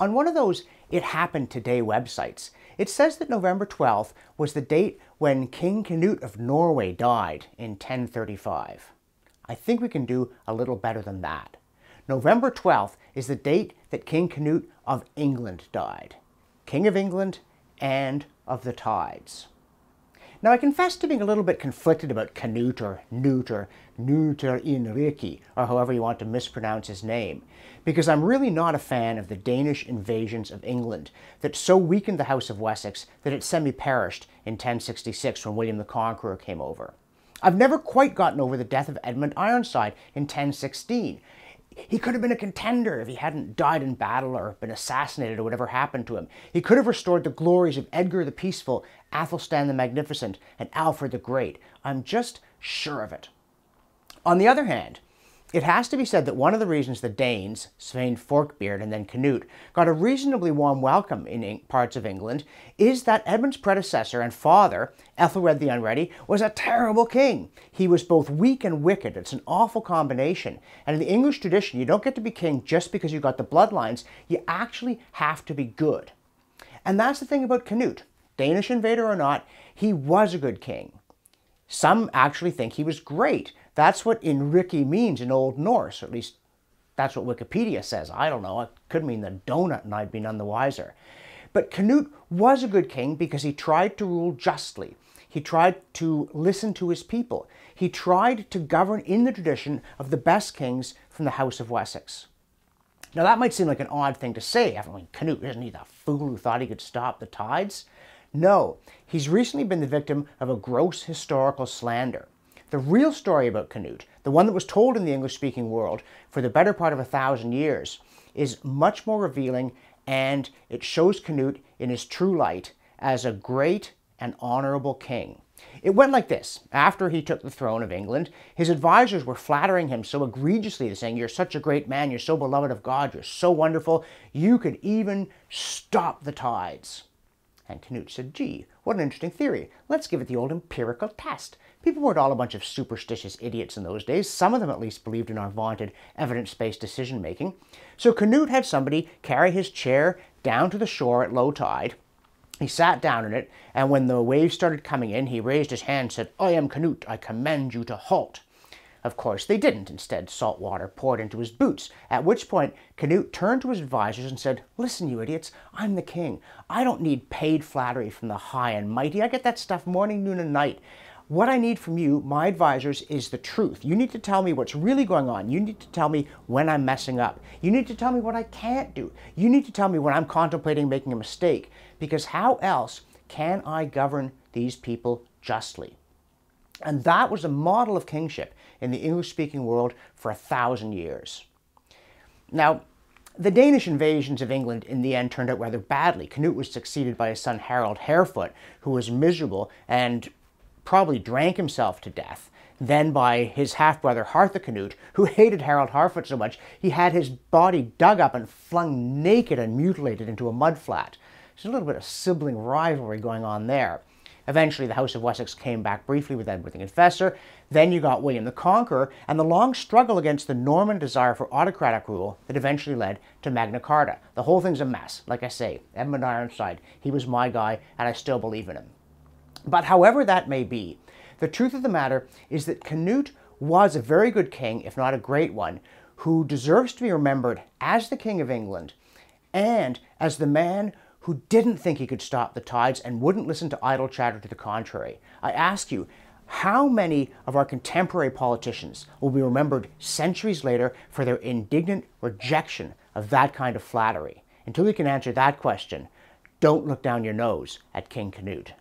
On one of those "It Happened Today" websites, it says that November 12th was the date when King Canute of Norway died in 1035. I think we can do a little better than that. November 12th is the date that King Canute of England died. King of England and of the tides. Now, I confess to being a little bit conflicted about Canute or Newt or Nuter Inriki, or however you want to mispronounce his name, because I'm really not a fan of the Danish invasions of England that so weakened the House of Wessex that it semi-perished in 1066 when William the Conqueror came over. I've never quite gotten over the death of Edmund Ironside in 1016. He could have been a contender if he hadn't died in battle or been assassinated or whatever happened to him. He could have restored the glories of Edgar the Peaceful, Athelstan the Magnificent, and Alfred the Great. I'm just sure of it. On the other hand, it has to be said that one of the reasons the Danes, Svein Forkbeard and then Canute, got a reasonably warm welcome in parts of England is that Edmund's predecessor and father, Ethelred the Unready, was a terrible king. He was both weak and wicked. It's an awful combination. And in the English tradition, you don't get to be king just because you got the bloodlines. You actually have to be good. And that's the thing about Canute. Danish invader or not, he was a good king. Some actually think he was great. That's what Inriki means in Old Norse, or at least that's what Wikipedia says. I don't know, it could mean the donut and I'd be none the wiser. But Canute was a good king because he tried to rule justly. He tried to listen to his people. He tried to govern in the tradition of the best kings from the House of Wessex. Now that might seem like an odd thing to say. I mean, Canute, isn't he the fool who thought he could stop the tides? No, he's recently been the victim of a gross historical slander. The real story about Canute, the one that was told in the English-speaking world for the better part of 1,000 years, is much more revealing, and it shows Canute in his true light as a great and honorable king. It went like this. After he took the throne of England, his advisors were flattering him so egregiously, saying, "You're such a great man, you're so beloved of God, you're so wonderful, you could even stop the tides." And Canute said, "Gee, what an interesting theory. Let's give it the old empirical test." People weren't all a bunch of superstitious idiots in those days. Some of them at least believed in our vaunted evidence-based decision-making. So Canute had somebody carry his chair down to the shore at low tide. He sat down in it, and when the waves started coming in, he raised his hand and said, "I am Canute, I command you to halt." Of course, they didn't. Instead, salt water poured into his boots, at which point Canute turned to his advisors and said, "Listen, you idiots, I'm the king. I don't need paid flattery from the high and mighty. I get that stuff morning, noon, and night. What I need from you, my advisors, is the truth. You need to tell me what's really going on. You need to tell me when I'm messing up. You need to tell me what I can't do. You need to tell me when I'm contemplating making a mistake, because how else can I govern these people justly?" And that was a model of kingship in the English-speaking world for 1,000 years. Now, the Danish invasions of England in the end turned out rather badly. Canute was succeeded by his son Harold Harefoot, who was miserable and probably drank himself to death. Then by his half-brother Harthacnut, who hated Harold Harfoot so much, he had his body dug up and flung naked and mutilated into a mudflat. There's a little bit of sibling rivalry going on there. Eventually, the House of Wessex came back briefly with Edward the Confessor. Then you got William the Conqueror, and the long struggle against the Norman desire for autocratic rule that eventually led to Magna Carta. The whole thing's a mess. Like I say, Edmund Ironside, he was my guy, and I still believe in him. But however that may be, the truth of the matter is that Canute was a very good king, if not a great one, who deserves to be remembered as the King of England and as the man who didn't think he could stop the tides and wouldn't listen to idle chatter to the contrary. I ask you, how many of our contemporary politicians will be remembered centuries later for their indignant rejection of that kind of flattery? Until we can answer that question, don't look down your nose at King Canute.